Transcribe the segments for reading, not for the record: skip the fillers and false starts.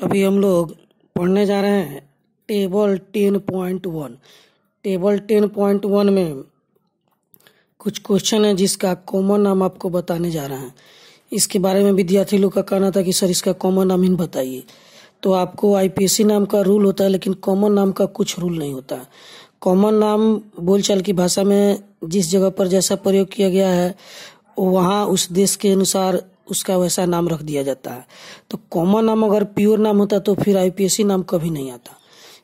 अभी हम लोग पढ़ने जा रहे हैं टेबल 10.1। टेबल 10.1 में कुछ क्वेश्चन है जिसका कॉमन नाम आपको बताने जा रहे हैं। इसके बारे में विद्यार्थी लोग का कहना था कि सर इसका कॉमन नाम ही बताइए। तो आपको आईपीएससी नाम का रूल होता है, लेकिन कॉमन नाम का कुछ रूल नहीं होता। कॉमन नाम बोलचाल की भाषा में जिस जगह पर जैसा प्रयोग किया गया है वहाँ उस देश के अनुसार उसका वैसा नाम रख दिया जाता है। तो कॉमन नाम अगर प्योर नाम होता तो फिर आईपीएससी नाम कभी नहीं आता।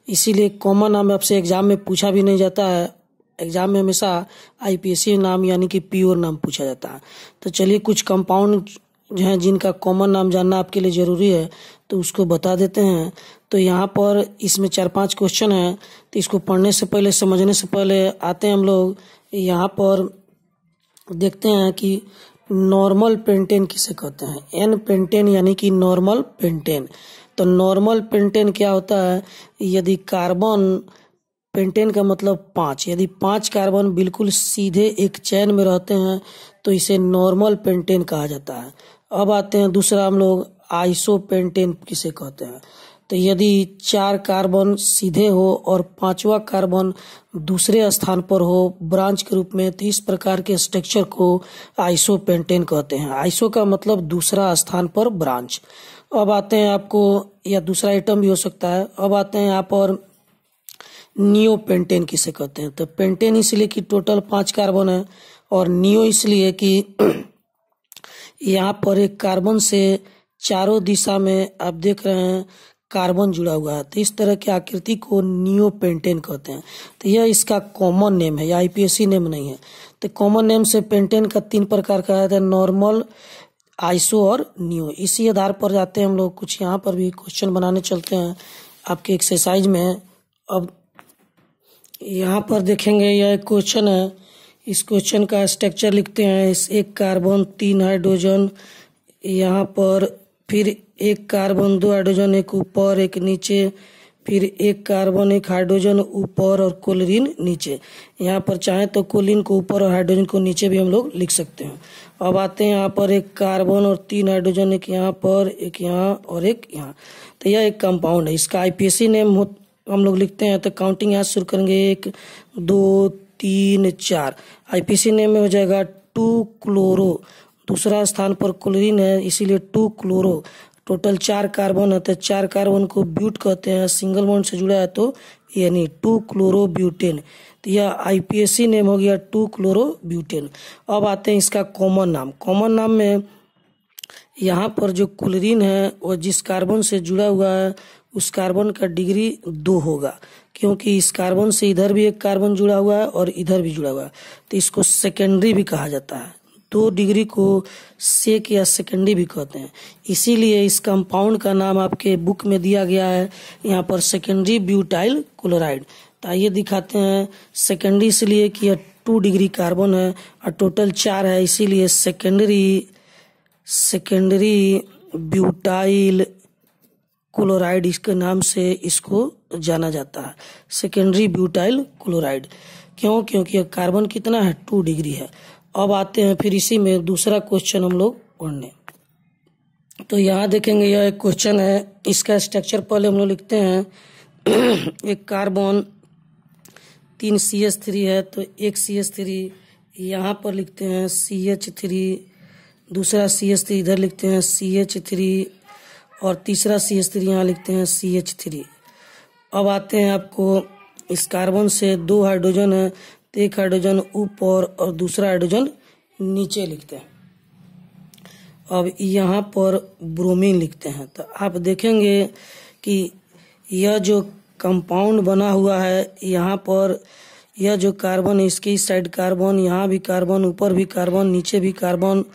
इसीलिए कॉमन नाम आपसे एग्जाम में पूछा भी नहीं जाता है। एग्जाम में हमेशा आईपीएससी नाम यानी कि प्योर नाम पूछा जाता है। तो चलिए कुछ कंपाउंड जो हैं जिनका कॉमन नाम जानना आपके लिए ज़रूरी है तो उसको बता देते हैं। तो यहाँ पर इसमें 4-5 क्वेश्चन हैं, तो इसको पढ़ने से पहले समझने से पहले आते हैं हम लोग यहाँ पर देखते हैं कि नॉर्मल पेंटेन किसे कहते हैं। एन पेंटेन यानी कि नॉर्मल पेंटेन। तो नॉर्मल पेंटेन क्या होता है? यदि कार्बन, पेंटेन का मतलब 5, यदि 5 कार्बन बिल्कुल सीधे एक चैन में रहते हैं तो इसे नॉर्मल पेंटेन कहा जाता है। अब आते हैं दूसरा हम लोग आइसो पेंटेन किसे कहते हैं। तो यदि 4 कार्बन सीधे हो और 5वां कार्बन दूसरे स्थान पर हो ब्रांच के रूप में, तो इस प्रकार के स्ट्रक्चर को आइसो पेंटेन कहते हैं। आइसो का मतलब दूसरा स्थान पर ब्रांच। अब आते हैं आपको, या दूसरा आइटम भी हो सकता है। अब आते हैं यहाँ पर नियो पेंटेन किसे कहते हैं। तो पेंटेन इसलिए कि टोटल 5 कार्बन है, और नियो इसलिए कि यहाँ पर एक कार्बन से चारों दिशा में आप देख रहे हैं कार्बन जुड़ा हुआ है। तो इस तरह की आकृति को नियो पेंटेन कहते हैं। तो यह इसका कॉमन नेम है, यह आईपीएससी नेम नहीं है। तो कॉमन नेम से पेंटेन का 3 प्रकार का है, नॉर्मल, आइसो और नियो। इसी आधार पर जाते हैं हम लोग कुछ यहाँ पर भी क्वेश्चन बनाने चलते हैं आपके एक्सरसाइज में। अब यहाँ पर देखेंगे यह एक क्वेश्चन है। इस क्वेश्चन का स्ट्रक्चर लिखते हैं। इस 1 कार्बन 3 हाइड्रोजन, यहाँ पर फिर 1 कार्बन 2 हाइड्रोजन, एक ऊपर एक नीचे, फिर 1 कार्बन 1 हाइड्रोजन ऊपर और क्लोरीन नीचे। यहाँ पर चाहे तो क्लोरीन को ऊपर और हाइड्रोजन को नीचे भी हम लोग लिख सकते हैं। अब आते हैं यहाँ पर 1 कार्बन और 3 हाइड्रोजन, एक यहाँ पर, एक यहाँ और एक यहाँ। तो यह एक कंपाउंड है। इसका आईपीएससी नेम हम लोग लिखते हैं। तो काउंटिंग यहाँ शुरू करेंगे 1 2 3 4। आईपीएससी नेम में हो जाएगा 2 क्लोरो, दूसरा स्थान पर क्लोरीन है इसीलिए 2 क्लोरो। टोटल 4 कार्बन है, तो 4 कार्बन को ब्यूट कहते हैं, सिंगल बॉन्ड से जुड़ा है तो यानी 2 क्लोरो ब्यूटेन। तो यह आईपीएससी नेम हो गया 2 क्लोरो ब्यूटेन। अब आते हैं इसका कॉमन नाम। कॉमन नाम में यहाँ पर जो क्लोरीन है वो जिस कार्बन से जुड़ा हुआ है उस कार्बन का डिग्री 2 होगा, क्योंकि इस कार्बन से इधर भी एक कार्बन जुड़ा हुआ है और इधर भी जुड़ा हुआ है। तो इसको सेकेंडरी भी कहा जाता है। 2 डिग्री को सेक या सेकेंडरी भी कहते हैं। इसीलिए इस कंपाउंड का नाम आपके बुक में दिया गया है यहाँ पर सेकेंडरी ब्यूटाइल क्लोराइड। तो आइए दिखाते हैं। सेकेंडरी इसलिए कि यह 2 डिग्री कार्बन है और टोटल 4 है, इसीलिए सेकेंडरी ब्यूटाइल क्लोराइड इसके नाम से इसको जाना जाता है, सेकेंडरी ब्यूटाइल क्लोराइड। क्यों? क्योंकि यह कार्बन कितना है, 2 डिग्री है। अब आते हैं फिर इसी में दूसरा क्वेश्चन हम लोग पढ़ने। तो यहाँ देखेंगे यह एक क्वेश्चन है। इसका स्ट्रक्चर पहले हम लोग लिखते हैं। 1 कार्बन 3 CH3 है, तो 1 CH3 यहाँ पर लिखते हैं CH3, दूसरा CH3 इधर लिखते हैं CH3 और तीसरा CH3 यहाँ लिखते हैं CH3। अब आते हैं आपको इस कार्बन से 2 हाइड्रोजन है, तो 1 हाइड्रोजन ऊपर और दूसरा हाइड्रोजन नीचे लिखते हैं। अब यहाँ पर ब्रोमीन लिखते हैं। तो आप देखेंगे कि यह जो कंपाउंड बना हुआ है यहाँ पर, यह जो कार्बन है इसके इस साइड कार्बन, यहाँ भी कार्बन, ऊपर भी कार्बन, नीचे भी कार्बन।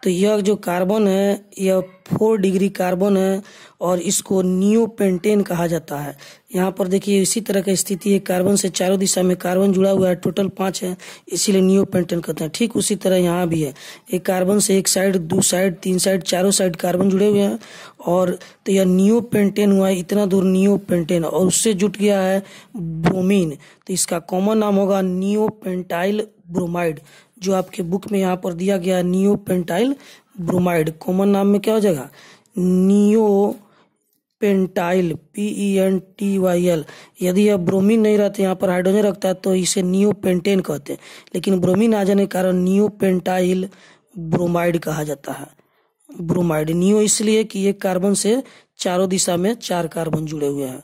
तो यह जो कार्बन है यह 4 डिग्री कार्बन है और इसको नियो पेंटेन कहा जाता है। यहाँ पर देखिए इसी तरह की स्थिति है, कार्बन से चारों दिशा में कार्बन जुड़ा हुआ है, टोटल 5 है, इसीलिए नियो पेंटेन कहते हैं। ठीक उसी तरह यहाँ भी है, एक कार्बन से 1 साइड, 2 साइड, 3 साइड, चारों साइड कार्बन जुड़े हुए हैं, और तो यह नियो पेंटेन हुआ है, इतना दूर नियो पेंटेन, और उससे जुट गया है ब्रोमीन। तो इसका कॉमन नाम होगा नियो पेंटाइल ब्रोमाइड, जो आपके बुक में यहाँ पर दिया गया नियो पेंटाइल ब्रोमाइड। कॉमन नाम में क्या हो जाएगा, नियो पेंटाइल PENTYL। यदि यह ब्रोमीन नहीं रहते, यहाँ पर हाइड्रोजन रखता है तो इसे नियोपेंटेन कहते हैं, लेकिन ब्रोमीन आ जाने के कारण नियोपेंटाइल ब्रोमाइड कहा जाता है। ब्रोमाइड नियो इसलिए कि एक कार्बन से चारों दिशा में 4 कार्बन जुड़े हुए हैं,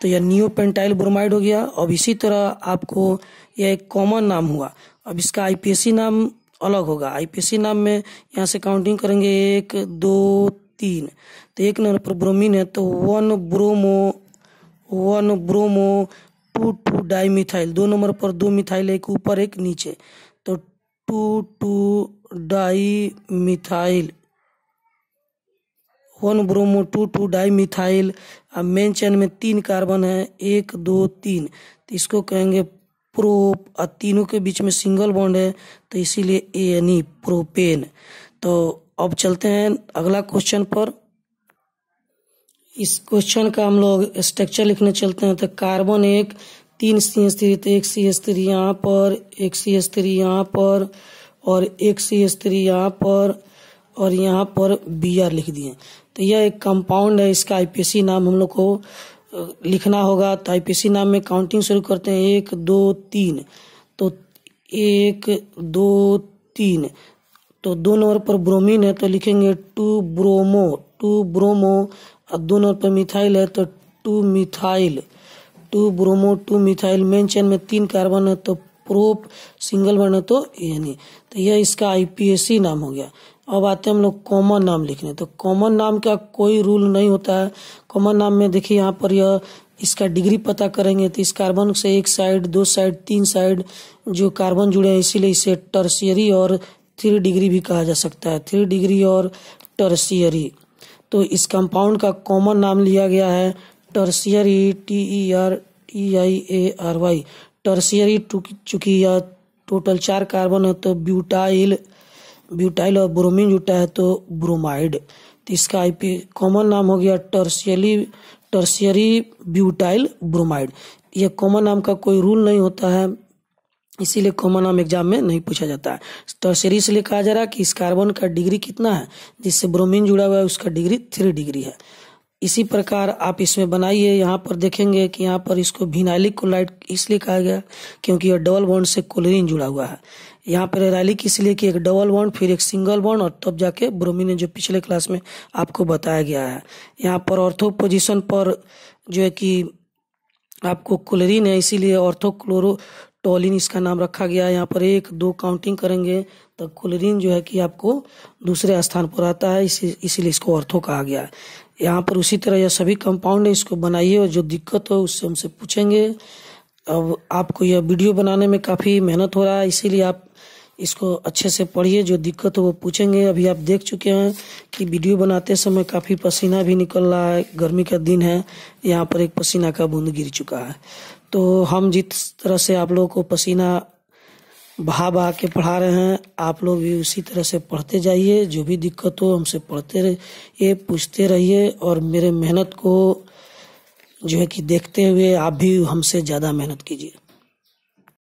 तो यह नियोपेंटाइल ब्रोमाइड हो गया। अब इसी तरह आपको यह एक कॉमन नाम हुआ। अब इसका IPAC नाम अलग होगा। IPAC नाम में यहाँ से काउंटिंग करेंगे 1 2 3, तो 1 नंबर पर ब्रोमीन है तो 1 ब्रोमो 2 डाईमिथाइल, 2 नंबर पर 2 मिथाइल, एक ऊपर एक नीचे, तो 2 डाईमिथाइल, 1 ब्रोमो 2 डाईमिथाइल। अब मेन चेन में 3 कार्बन है, 1 2 3, तो इसको कहेंगे प्रोप। और तीनों के बीच में सिंगल बॉन्ड है तो इसीलिए ANE प्रोपेन। तो अब चलते हैं अगला क्वेश्चन पर। इस क्वेश्चन का हम लोग स्ट्रक्चर लिखने चलते हैं। तो कार्बन 1 3 CH3, तो 1 CH3 यहाँ पर, 1 CH3 यहाँ पर और 1 CH3 यहाँ पर और यहाँ पर Br लिख दिए। तो यह एक कंपाउंड है, इसका IPAC नाम हम लोग को लिखना होगा। तो IPAC नाम में काउंटिंग शुरू करते हैं 1 2 3, तो 1 2 3, तो 2 नंबर पर ब्रोमीन है तो लिखेंगे 2 ब्रोमो और 2 नंबर पर मिथाइल है तो 2 methyl, 2 bromo 2 methyl. Main chain में 3 कार्बन है तो प्रोप, सिंगल बॉन्ड है तो ANE। तो यह इसका IPAC नाम हो गया। अब आते हैं हम लोग कॉमन नाम लिखने। तो कॉमन नाम का कोई रूल नहीं होता है। कॉमन नाम में देखिए यहाँ पर यह इसका डिग्री पता करेंगे तो इस कार्बन से 1 साइड 2 साइड 3 साइड जो कार्बन जुड़े हैं, इसीलिए इसे टर्शियरी और 3 डिग्री भी कहा जा सकता है, 3 डिग्री और टर्शियरी। तो इस कंपाउंड का कॉमन नाम लिया गया है टर्शियरी, TERTIARY, टर्शियरी। चूंकि यह टोटल 4 कार्बन है तो ब्यूटाइल और ब्रोमीन जुटा है तो ब्रोमाइड। तो इसका कॉमन नाम हो गया टर्शियरी ब्यूटाइल ब्रोमाइड। यह कॉमन नाम का कोई रूल नहीं होता है, इसीलिए कॉमन नाम एग्जाम में नहीं पूछा जाता है। टर्शियरी इसलिए कहा जा रहा है कि इस कार्बन का डिग्री कितना है, जिससे ब्रोमीन जुड़ा हुआ है उसका डिग्री 3 डिग्री है। इसी प्रकार आप इसमें बनाइए। यहाँ पर देखेंगे कि यहाँ पर इसको विनाइलिक क्लोराइड इसलिए कहा गया क्योंकि यह डबल बॉन्ड से क्लोरीन जुड़ा हुआ है। यहाँ पर एराइलिक इसलिए कि एक डबल बॉन्ड फिर एक सिंगल बॉन्ड और तब जाके ब्रोमीन, जो पिछले क्लास में आपको बताया गया है। यहाँ पर ऑर्थो पोजीशन पर जो है कि आपको क्लोरीन है, इसीलिए ऑर्थोक्लोरोटोलिन इसका नाम रखा गया है। यहाँ पर 1 2 काउंटिंग करेंगे तो क्लोरीन जो है कि आपको दूसरे स्थान पर आता है, इसीलिए इसको ऑर्थो कहा गया है। यहाँ पर उसी तरह यह सभी कंपाउंड है, इसको बनाइए और जो दिक्कत हो उससे हमसे पूछेंगे। अब आपको यह वीडियो बनाने में काफ़ी मेहनत हो रहा है, इसीलिए आप इसको अच्छे से पढ़िए, जो दिक्कत हो वो पूछेंगे। अभी आप देख चुके हैं कि वीडियो बनाते समय काफ़ी पसीना भी निकल रहा है, गर्मी का दिन है, यहाँ पर एक पसीना का बूंद गिर चुका है। तो हम जिस तरह से आप लोगों को पसीना बहा के पढ़ा रहे हैं, आप लोग भी उसी तरह से पढ़ते जाइए। जो भी दिक्कत हो हमसे पढ़ते रहिए, पूछते रहिए और मेरे मेहनत को जो है कि देखते हुए आप भी हमसे ज़्यादा मेहनत कीजिए।